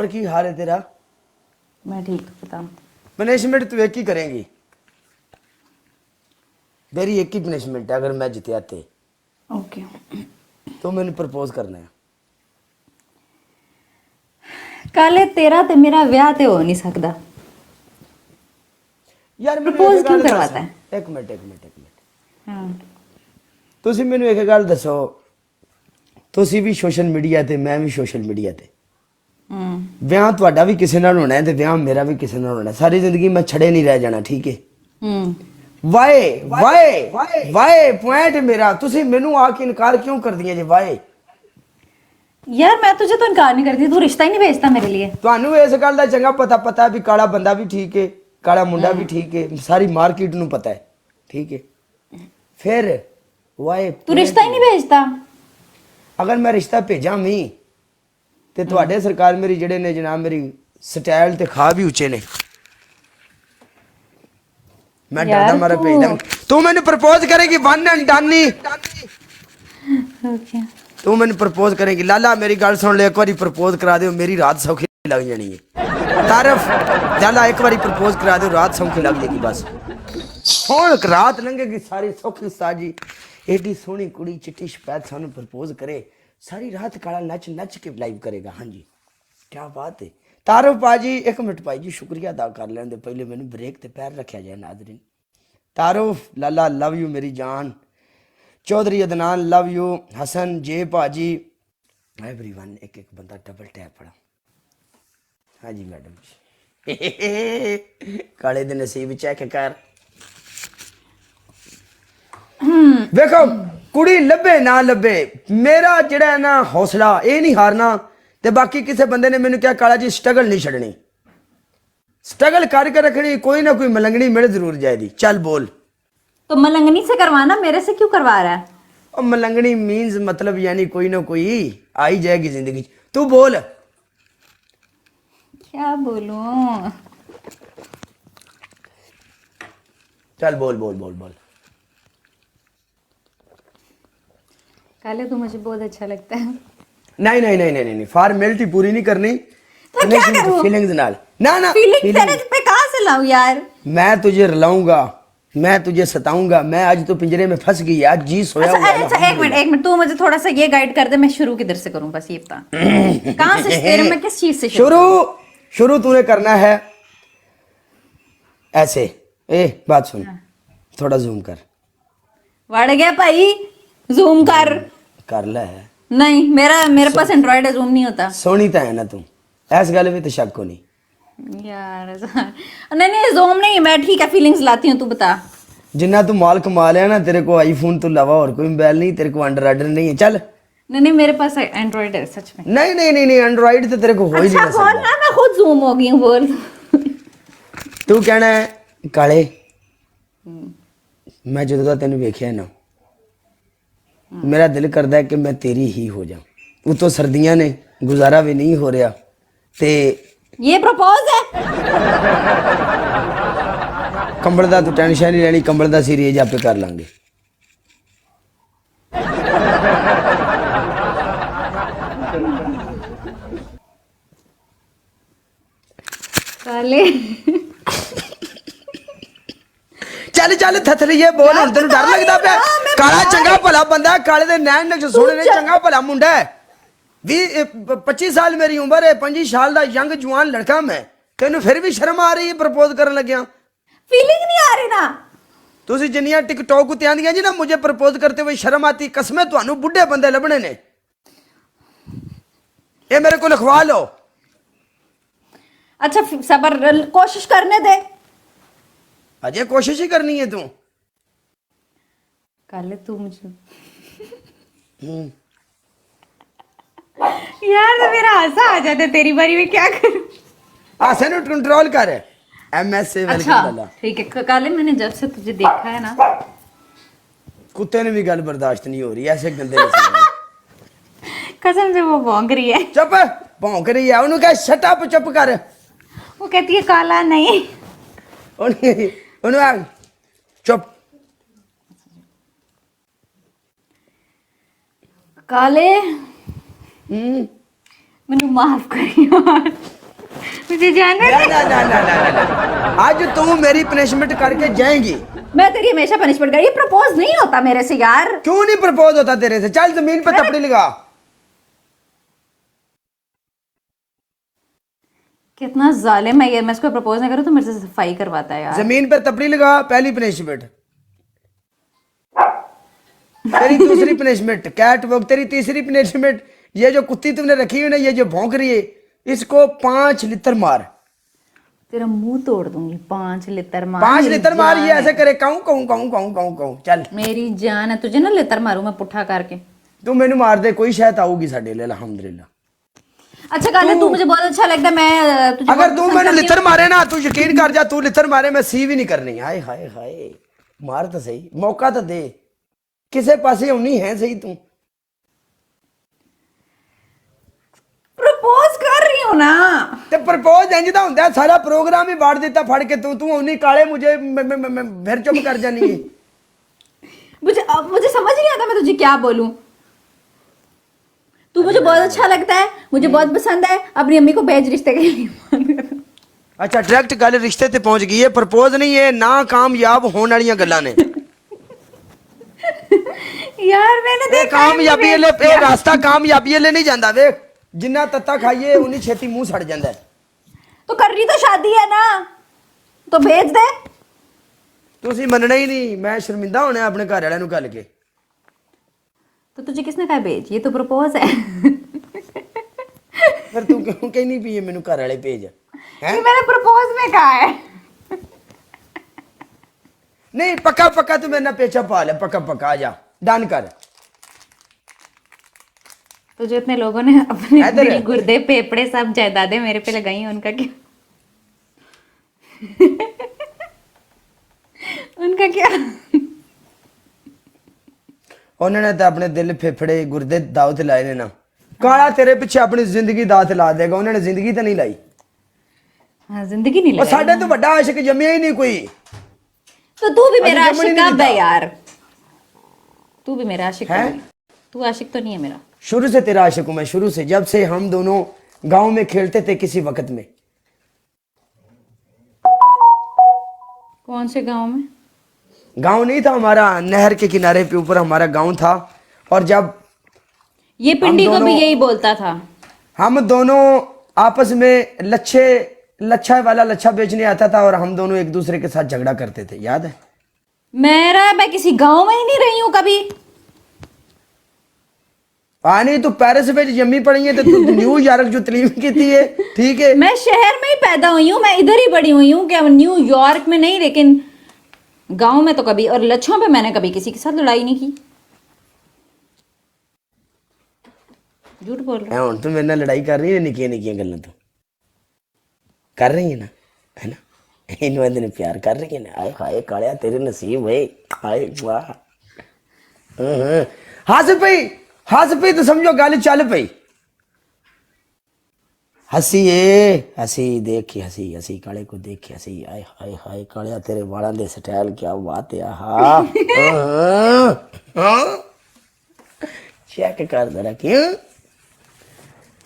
और की हाल है तेरा? मैं ठीक बता। पनिशमेंट तू एक ही करेंगी, मेरी एक ही पनिशमेंट है। अगर मैं जितया ओके तो मैंने प्रपोज करना है। काले तेरा ते मेरा ब्याह ते हो नहीं सकता। यार मैंने प्रपोज एक क्यों गल करवाता है? एक मिनट हाँ ਤੁਸੀਂ ਮੈਨੂੰ ਇੱਕ ਗੱਲ ਦੱਸੋ, ਤੁਸੀਂ ਵੀ ਸੋਸ਼ਲ ਮੀਡੀਆ ਤੇ ਮੈਂ ਵੀ ਸੋਸ਼ਲ ਮੀਡੀਆ ਤੇ, ਵਿਆਹ ਤੁਹਾਡਾ ਵੀ ਕਿਸੇ ਨਾਲ ਹੋਣਾ ਹੈ ਤੇ ਵਿਆਹ ਮੇਰਾ ਵੀ ਕਿਸੇ ਨਾਲ ਹੋਣਾ ਹੈ। ਸਾਰੀ ਜ਼ਿੰਦਗੀ ਮੈਂ ਛੜੇ ਨਹੀਂ ਰਹਿ ਜਾਣਾ, ਠੀਕ ਹੈ? ਵਾਏ ਵਾਏ ਵਾਏ ਪੁਆਇੰਟ ਮੇਰਾ, ਤੁਸੀਂ ਮੈਨੂੰ ਆ ਕੇ ਇਨਕਾਰ ਕਿਉਂ ਕਰਦੀਆਂ ਜੇ? ਵਾਏ यार मैं तुझे तो इनकार नहीं करती, तू रिश्ता ही नहीं भेजता मेरे लिए। ਤੁਹਾਨੂੰ ਇਸ ਗੱਲ ਦਾ ਚੰਗਾ ਪਤਾ ਵੀ ਕਾਲਾ ਬੰਦਾ ਵੀ ਠੀਕ ਹੈ, ਕਾਲਾ ਮੁੰਡਾ ਵੀ ਠੀਕ ਹੈ, ਸਾਰੀ ਮਾਰਕੀਟ ਨੂੰ ਪਤਾ ਹੈ, ਠੀਕ ਹੈ? ਫਿਰ ਵਾਏ तू रिश्ता ही नहीं भेजता। ਅਗਰ ਮੈਂ ਰਿਸ਼ਤਾ ਭੇਜਾਂ ਵੀ ਤੇ ਤੁਹਾਡੇ ਸਰਕਾਰ ਮੇਰੀ ਜਿਹੜੇ ਨੇ ਜਨਾਬ, ਮੇਰੀ ਸਟਾਈਲ ਤੇ ਖਾ ਵੀ ਉੱਚੇ ਨੇ, ਮੈਂ ਡਰਦਾ ਮਾਰਾ ਭੇਜਦਾ। ਤੂੰ ਮੈਨੂੰ ਪ੍ਰਪੋਜ਼ ਕਰੇਗੀ one and done he. Okay ਤੂੰ ਮੈਨੂੰ ਪ੍ਰਪੋਜ਼ ਕਰੇਗੀ? ਲਾਲਾ ਮੇਰੀ ਗੱਲ ਸੁਣ ਲੈ, ਇੱਕ ਵਾਰੀ ਪ੍ਰਪੋਜ਼ ਕਰਾ ਦਿਓ, ਮੇਰੀ ਰਾਤ ਸੌਖੀ ਲੱਗ ਜਾਣੀ ਹੈ। ਤਾਰਫ ਲਾਲਾ ਇੱਕ ਵਾਰੀ ਪ੍ਰਪੋਜ਼ ਕਰਾ ਦਿਓ, ਰਾਤ ਸੌਖੀ ਲੱਗ ਜਾਏਗੀ। ਬਸ ਹੁਣ ਰਾਤ ਲੰਘੇਗੀ ਸਾਰੀ ਸੌਖੀ ਸਾਜੀ। ਏਡੀ ਸੋਹਣੀ ਕੁੜੀ ਚਿੱਟੀ ਸਫੈਦ ਸਾਨੂੰ ਪ੍ਰਪੋਜ਼ ਕਰੇ, ਸਾਰੀ ਰਾਤ ਕਾਲਾ ਨੱਚ ਨੱਚ ਕੇ ਲਾਈਵ ਕਰੇਗਾ। ਹਾਂਜੀ ਕੀ ਬਾਤ ਹੈ। ਤਾਰਫ ਭਾਜੀ ਇੱਕ ਮਿੰਟ ਭਾਈ ਜੀ ਸ਼ੁਕਰੀਆ ਅਦਾ ਕਰ ਲੈਣ ਦੇ ਪਹਿਲੇ ਮੈਨੂੰ ਬ੍ਰੇਕ ਤੇ ਪੈਰ ਰੱਖਿਆ ਜਾਏ ਨਾਜ਼ਰੀਨ। ਤਾਰਫ ਲਾਲਾ ਲਵ ਯੂ ਮੇਰੀ ਜਾਨ। Chaudhry Adnan love you. हसन जे भाजी एवरीवन। एक एक बंदा डबल टैप पड़ा। हाँ जी मैडम जी काले दे नसीब चेक कर। देखो कुड़ी लभे ना लभे, मेरा जड़ा ना हौसला ये नहीं हारना। ते बाकी किसी बंदे ने मैंने क्या काला जी स्ट्रगल नहीं छड़नी, स्ट्रगल करके रखनी, कोई ना कोई मलंगनी मिल जरूर जाएगी। चल बोल। तो मलंगनी से करवाना, मेरे से क्यों करवा रहा है? और मलंगनी मीन्स मतलब यानी कोई ना कोई आ ही जाएगी जिंदगी। तू बोल। क्या बोलूं? चल बोल बोल बोल बोल। काले तू मुझे बहुत अच्छा लगता है। नहीं नहीं नहीं नहीं नहीं फॉर्मेलिटी पूरी नहीं करनी। तो क्या करूं? फीलिंग्स नाल ना ना फीलिंग तेरे पे कहां से लाऊं यार? मैं तुझे रुलाऊंगा, मैं तुझे सताऊंगा। मैं आज तो पिंजरे में फंस गई, आज जी सोया हुआ है। अच्छा एक मिनट तू मुझे थोड़ा सा ये गाइड कर दे, मैं शुरू किधर से करूं बस ये बता। कहां से तेरे में किस चीज से शुरू तूने करना है ऐसे। ए बात सुन, थोड़ा जूम कर। बढ़ गया भाई, जूम कर ले। नहीं मेरे पास एंड्रॉइड है, जूम नहीं होता। सोनी तो है ना तू, ऐस गल भी तो शक को नहीं यार। नहीं जूम नहीं, मैं ठीक है फीलिंग्स लाती हूँ, तू बता। जिन्ना तू माल कमा लिया ना, तेरे को आईफोन तो अलावा और कोई मोबाइल नहीं, तेरे को अंडरऑइड नहीं है। चल नहीं मेरे पास एंड्रॉइड है सच में। नहीं नहीं नहीं नहीं एंड्रॉइड तो तेरे को हो ही नहीं अच्छा बोल ना, मैं खुद जूम हो गई हूँ, बोल। तू कहना है काले मैं जो का तेन वेख्या ना, मेरा दिल करता है कि मैं तेरी ही हो जाऊं। उतो सर्दियां ने, गुजारा भी नहीं हो रहा ते ये प्रपोज है। कंबल दा तू टेंशन नहीं लेनी, कंबल दा सीरीज आपे कर लांगे। काले चल चल थथलिए बोल, हुण तेनू डर लगदा पिया? काला चंगा भला बंदा, काले दे नैन नक्श सोहणे ने, चंगा भला मुंडा है। 25 साल मेरी उम्र है, 25 साल दा यंग जवान लड़का मैं, तेनू फिर भी शर्म आ रही है प्रपोज करन लग्या? फीलिंग नहीं आ रही ना? तुसी जिन्नियां टिकटॉक उत्ते आंदियां जी ना मुझे प्रपोज करते हुए शर्म आती, कसमें तुहानू बुढ़े बंदे लभणे ने। ये मेरे को लिखवा लो। अच्छा सबर, कोशिश करने दे। अजय कोशिश ही करनी है तू। काले तू मुझे यार तो मेरा हंसा आ जाता है तेरी बारी में, क्या करूं? हासे नु कंट्रोल कर। एमएस से वेलकम अच्छा डाला। ठीक है काले, मैंने जब से तुझे देखा है ना, कुत्ते ने भी गल बर्दाश्त नहीं हो रही ऐसे गंदे नसीब। कसम से वो भौंक रही है। चुप भौंक रही है, उन्होंने कहा शट अप, चुप कर। वो कहती है काला नहीं। उन्होंने चुप। काले मैंने माफ करी यार, मुझे जाना ना है। ना ना ना ना ना, ना। आज तू मेरी पनिशमेंट करके जाएंगी। मैं तेरी हमेशा पनिशमेंट करी, ये प्रपोज नहीं होता मेरे से यार। क्यों नहीं प्रपोज होता तेरे से? चल जमीन पे थप्पड़ी लगा। कितना जालिम है ये, मैं इसको प्रपोज नहीं करूँ तो मेरे से सफाई करवाता है यार। जमीन पे थप्पड़ी लगा, पहली पनिशमेंट। तेरी दूसरी पनिशमेंट कैट वॉक। तेरी तीसरी पनिशमेंट, ये जो कुत्ती तुमने रखी हुई ना, ये जो भौंक रही है, इसको 5 लित्र मार। तेरा मुंह तोड़ दूंगी। 5 लिटर मार। 5 मेरी लित्र मार, ये जान ऐसे है। करे कहूं कहूं कहूं कहूं कहूं कहूं। चल मेरी जान है, तुझे ना लिटर मारूं मैं पुट्ठा करके। तू मैनू मार दे, कोई शायद आऊगी साडे लिए अल्हम्दुलिल्लाह। अच्छा काले, तू मुझे बहुत अच्छा लगता है, मैं तुझे अगर बहुत तू पसंद मैंने करती हूँ। लित्र मारे ना, तू यकीन कर जा, तू लित्र मारे मैं सी भी नहीं करनी। हाय हाय हाय, मार तो सही, मौका तो दे, किसे पासे होनी है सही तू। प्रपोज कर रही हूँ ना। ते प्रपोज इंज दा हुंदा, सारा प्रोग्राम ही बाड़ देता फड़ के। तू उन्हीं काले मुझे फिर चुप कर जानी है। मुझे समझ नहीं आता मैं तुझे क्या बोलूं। तू मुझे बहुत अच्छा लगता है, मुझे बहुत पसंद है, अपनी अम्मी को भेज रिश्ते के लिए। अच्छा डायरेक्ट गल रिश्ते ते पहुंच गई है, प्रपोज नहीं है ना, कामयाब होने वाली गल्लां ने। यार मैंने ए देखा कामयाबी ले, ए रास्ता कामयाबी ले नहीं जांदा। देख जिन्ना तत्ता खाइए उन्नी छेती मुंह सड़ जांदा है। तो कर रही तो शादी है ना, तो भेज दे। तुसी मनना ही नहीं, मैं शर्मिंदा होना अपने घर वाले गल के। तो तुझे किसने कहा भेज, ये तो प्रपोज है। फिर तू क्यों कहनी पी है मेनू घर वाले भेज हैं? ये मैंने प्रपोज में कहा है। नहीं पक्का पक्का तू मेरे ना पेचा पा ले, पक्का पक्का आ जा, डन कर। तुझे इतने लोगों ने अपने इधर दिल है। गुर्दे फेफड़े सब जायदादें मेरे पे लगाई हैं, उनका क्या? उनका क्या? उन्होंने तो अपने दिल फेफड़े गुर्दे दाव ते लाए ने ना। काला तेरे पीछे अपनी जिंदगी दाव ते ला देगा, उन्होंने जिंदगी तो नहीं लाई। हाँ, जिंदगी नहीं और लगाई। साडे तो बड़ा आशिक जम्मिया ही नहीं कोई। तो तू भी मेरा अभी जमन ही आशिक नहीं कब है दिखा। यार? तू भी मेरा आशिक है? है? तू आशिक तो नहीं है मेरा। शुरू से तेरा आशिक हूं मैं, शुरू से, जब से हम दोनों गांव में खेलते थे किसी वक्त में। कौन से गांव में? गांव नहीं था हमारा, नहर के किनारे पे ऊपर हमारा गांव था। और जब ये पिंडी को भी दोनों- यही बोलता था। हम दोनों आपस में लच्छा वाला लच्छा बेचने आता था, और हम दोनों एक दूसरे के साथ झगड़ा करते थे, याद है? मैं किसी गांव में ही नहीं रही हूं कभी। नहीं तू पेरिस में जम्मी पड़ी है, तो तू न्यूयॉर्क जो तलीम की थी है, ठीक है। मैं शहर में ही पैदा हुई हूँ, मैं इधर ही बड़ी हुई हूँ, क्या न्यूयॉर्क में नहीं, लेकिन गांव में तो कभी, और लच्छों पे मैंने कभी किसी के साथ लड़ाई नहीं की। झूठ बोल रहा है हुण तू मेरे नाल लड़ाई कर रही है, निक्कियां निक्कियां गल्लां तो कर रही है ना, है ना? इन्हों ने प्यार कर रही है ना। आए हाय कालिया तेरे नसीब है, हाय वाह। हंस पई तो समझो गल चल पई। हसी हसी देख के, हसी हसी काले को देख के हसी। आए हाय हाय कालिया तेरे वालों दे स्टाइल क्या बात है। हाँ चेक कर जरा क्यों।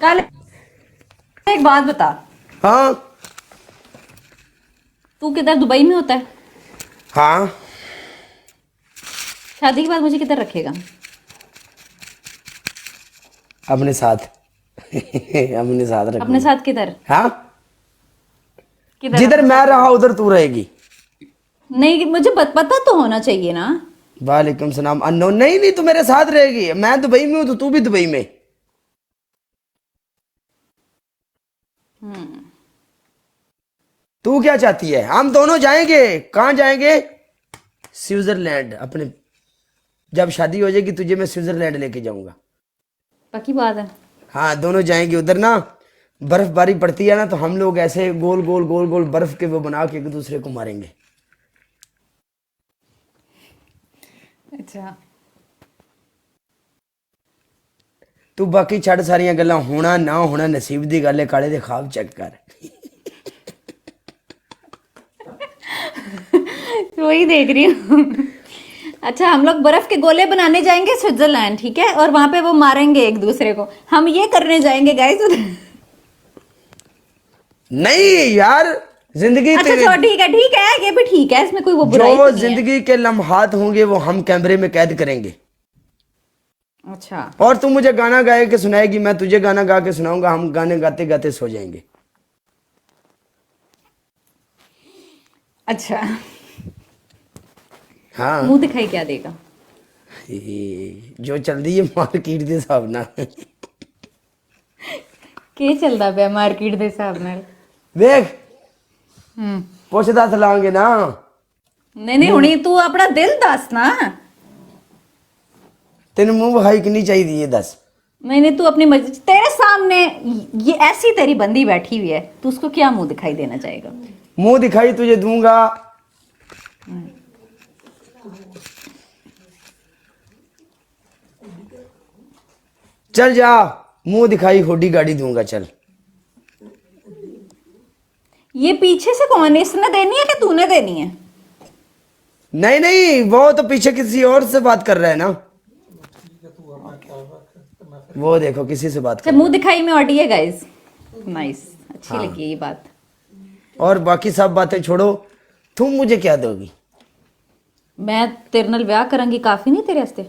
कल एक बात बता, हाँ तू किधर दुबई में होता है? हाँ शादी के बाद मुझे किधर रखेगा? अपने साथ अपने साथ रख। अपने साथ किधर? हाँ किधर? जिधर मैं रहा उधर तू रहेगी। नहीं, मुझे पता तो होना चाहिए ना। वालेकुम सलाम। अननोन नहीं नहीं, तू मेरे साथ रहेगी। मैं दुबई में हूँ तो तू भी दुबई में। तू क्या चाहती है? हम दोनों जाएंगे। कहाँ जाएंगे? स्विट्जरलैंड। अपने जब शादी हो जाएगी तुझे मैं स्विट्जरलैंड लेके जाऊंगा। पक्की बात है? हाँ दोनों जाएंगे। उधर ना बर्फबारी पड़ती है ना, तो हम लोग ऐसे गोल गोल गोल गोल बर्फ के वो बना के एक दूसरे को मारेंगे। अच्छा, तू बाकी छड़ सारिया गल्लां, होना ना होना नसीब दी गल है। काले दे ख्वाब चेक कर। वही देख रही हूँ। अच्छा, हम लोग बर्फ के गोले बनाने जाएंगे स्विट्जरलैंड, ठीक है, और वहां पे वो मारेंगे एक दूसरे को, हम ये करने जाएंगे गाइस उधर। नहीं यार, जिंदगी अच्छा तेरे चलो ठीक है, ये भी ठीक है, इसमें कोई वो बुराई जो तो नहीं है। जिंदगी के लम्हात होंगे वो हम कैमरे में कैद करेंगे। अच्छा और तू मुझे गाना गा के सुनाएगी, मैं तुझे गाना गा के सुनाऊंगा, हम गाने गाते गाते सो जाएंगे। अच्छा, हाँ मुंह दिखाई क्या देगा? जो चल रही है मार्केट के हिसाब ना। ਕੀ ਚੱਲਦਾ ਪਿਆ ਮਾਰਕੀਟ ਦੇ ਹਿਸਾਬ ਨਾਲ? देख ਹੂੰ ਪੁੱਛਦਾ ਚਲਾਂਗੇ ਨਾ। ਨਹੀਂ ਹੁਣੀ ਤੂੰ ਆਪਣਾ ਦਿਲ ਦੱਸ ਨਾ। तेन मुंह बहाई कितनी चाहिए ये दस। नहीं तू अपनी मर्जी, तेरे सामने ये ऐसी तेरी बंदी बैठी हुई है, तू उसको क्या मुंह दिखाई देना चाहेगा? मुंह दिखाई तुझे दूंगा। चल जा, मुंह दिखाई होडी गाड़ी दूंगा, चल। ये पीछे से कौन है? इसने देनी है कि तूने देनी है? नहीं नहीं, वो तो पीछे किसी और से बात कर रहा है ना। वो देखो किसी से बात अच्छा, कर मुंह दिखाई में ऑडी है गाइस, नाइस, अच्छी हाँ। लगी ये बात। और बाकी सब बातें छोड़ो, तुम मुझे क्या दोगी? मैं तेरे नाल ब्याह करांगी, काफी नहीं तेरे वास्ते?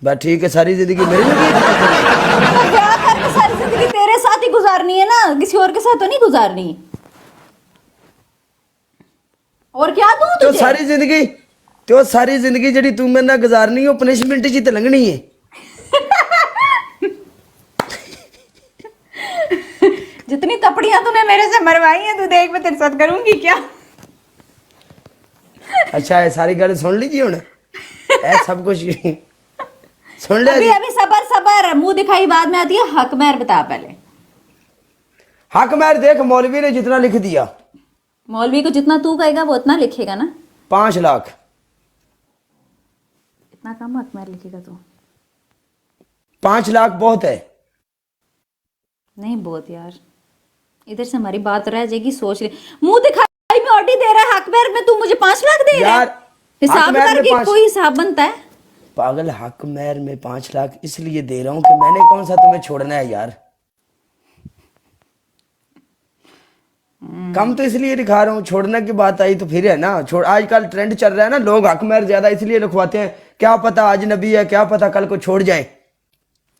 बस ठीक है, सारी जिंदगी मेरी लगी। ब्याह करके सारी जिंदगी तेरे साथ ही गुजारनी है ना, किसी और के साथ तो नहीं गुजारनी। और क्या दूं तो तुझे? सारी जिंदगी जड़ी तू मेरे ना गुजारनी हो, पनिशमेंट जी तो लंघनी है। जितनी तपड़ियां तूने मेरे से मरवाई हैं, तू देख मैं तेरे साथ करूंगी क्या। अच्छा है, सारी गल सुन लीजिए हुन, ऐ सब कुछ सुन ले। अभी अभी सबर सबर, मुंह दिखाई बाद में आती है, हक महर बता पहले। हक महर देख, मौलवी ने जितना लिख दिया। मौलवी को जितना तू कहेगा वो उतना लिखेगा ना। 5 लाख। इतना कम हक महर लिखेगा तू? 5 लाख बहुत है। नहीं बहुत यार, इधर से हमारी बात रह जाएगी, सोच ले। मुंह दिखाई में ऑडी दे रहा है, हक महर में तू मुझे 5 लाख दे रहा है? यार, हिसाब हक महर में करके 5 कोई हिसाब बनता है? पागल, हक महर में 5 लाख इसलिए दे रहा हूं कि मैंने कौन सा तुम्हें छोड़ना है यार। कम तो इसलिए दिखा रहा हूँ, छोड़ने की बात आई तो फिर है ना, छोड़। आजकल ट्रेंड चल रहा है ना, लोग हक महर ज्यादा इसलिए लिखवाते हैं, क्या पता अजनबी है, क्या पता कल को छोड़ जाए।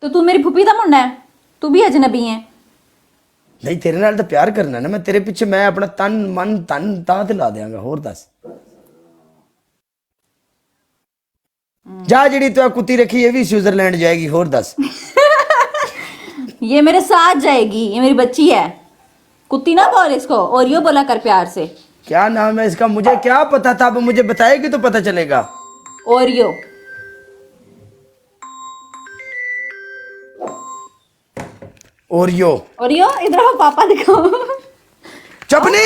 तो तू मेरी फुफी दा मुंडा है, तू भी अजनबी है। नहीं, तेरे नाल तो प्यार करना ना, मैं तेरे पीछे मैं अपना तन मन तन तात ला देंगा। होर दस जा, जड़ी तो कुत्ती रखी ये भी स्विट्जरलैंड जाएगी। होर दस। ये मेरे साथ जाएगी, ये मेरी बच्ची है। कुत्ती ना बोल इसको, और यो बोला कर प्यार से। क्या नाम है इसका? मुझे क्या पता था, अब मुझे बताएगी तो पता चलेगा। ओरियो। ओरियो। ओरियो इधर आओ, पापा दिखाओ। चपनी।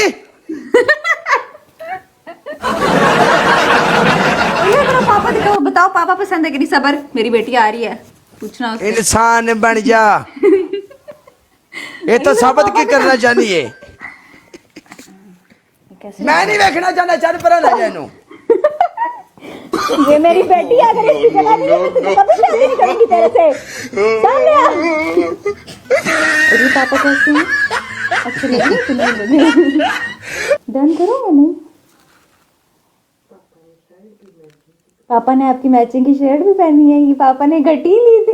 ओरियो इधर आओ, पापा दिखाओ, बताओ पापा पसंद है कि नहीं? सबर, मेरी बेटी आ रही है, पूछना उससे। इंसान बन जा। ये तो साबित की करना चाहिए। कैसे? मैं नहीं देखना चाहता, चल पर ना जानो। ये मेरी बेटी है, अगर इसकी जगह नहीं है मैं तुझे कभी शादी नहीं करूंगी तेरे से। सामने आ। अरे पापा कैसे हैं? अच्छे लगे तुम्हें? डन करोगे नहीं? पापा ने आपकी मैचिंग की शर्ट भी पहनी है, ये पापा ने घटी ली थी।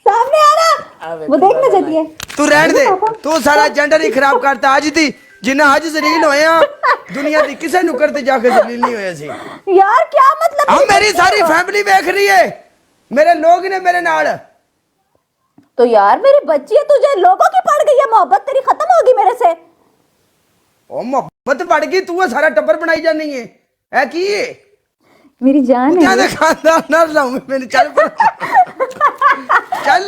सामने आ रहा, वो देखना चाहती है। तू रहन दे, तू सारा जेंडर ही खराब करता। आज थी जिन्हें आज जलील होए हैं, दुनिया की किसी नुकर ते जाके जलील नहीं होए सी। यार क्या मतलब? हम मेरी सारी फैमिली देख रही है, मेरे लोग ने मेरे नाल। तो यार मेरी बच्ची है, तुझे लोगों की पड़ गई है, मोहब्बत तेरी खत्म होगी मेरे से। ओ मोहब्बत बढ़ गई, तू सारा टब्बर बनाई जानी है। ऐ की है? मेरी जान क्या है। दे खानदान ना लाऊं मैंने, चल पर चल।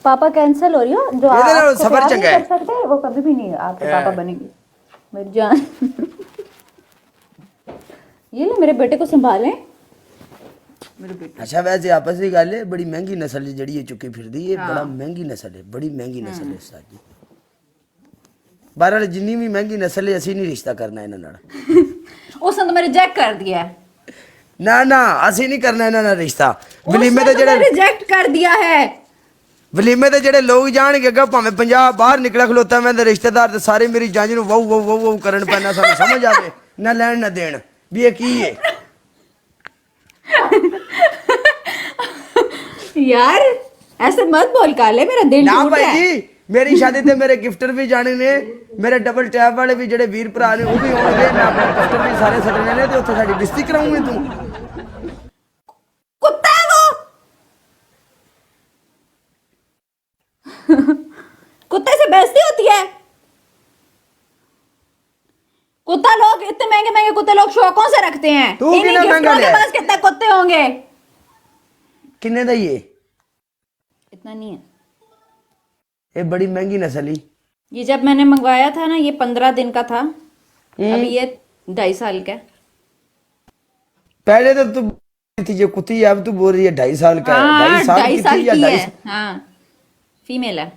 पापा कैंसिल हो रही हो, जो इधर आओ, आप सबर प्यार नहीं चंगा है। कर सकते वो कभी भी नहीं आपके पापा बनेगी, मेरी जान। ये ले मेरे बेटे को संभालें। मेरे बेटे अच्छा, वैसे आपस की गल है, बड़ी महंगी नस्ल जड़ी है चुकी फिरदी है, बड़ा महंगी नस्ल है, बड़ी महंगी नस्ल है साजी। बहरहाल जिन्नी भी महंगी नस्ल है असी नहीं रिश्ता करना इन्हां नाल उसने तो मैं रिजेक्ट कर दिया है। ना ना असी नहीं करना इन्हां नाल रिश्ता वलीमे ते जेड़े रिजेक्ट कर दिया है। वलीमे ते जेड़े लोग जाणगे अगर भावें 50 बाहर निकला खलोता मैं ते रिश्तेदार ते सारे मेरी जंज नूं वाऊ वाऊ वाऊ करन पैना सानू समझ आवे ना लैण ना देण भी ये की है यार ऐसे मत बोल काले, मेरा दिल ना टूट भाई रहा है। जी मेरी शादी ते मेरे गिफ्टर भी जाने ने मेरे डबल टैप वाले भी जेड़े वीर भरा ने वो भी होणगे मैं अपने गिफ्टर भी सारे सदने ने ते उत्थे साडी बेइज्जती कराऊंगी तू कुत्ता है वो। कुत्ते से बेइज्जती होती है। कुत्ता लोग इतने महंगे महंगे कुत्ते लोग शौकों से रखते हैं। तू इन्हीं कितना महंगा गिफ्टों के लिया? पास कितने कुत्ते होंगे? किन्ने दा ये इतना नहीं है। ये बड़ी महंगी नस्ल ही ये जब मैंने मंगवाया था ना ये 15 दिन का था, अभी ये 2.5 साल का है। पहले तो तू थी जो कुत्ती अब तू बोल रही है 2.5 साल का है हाँ 2.5 साल 2.5 की साल थी या की है। 2.5 हाँ फीमेल है।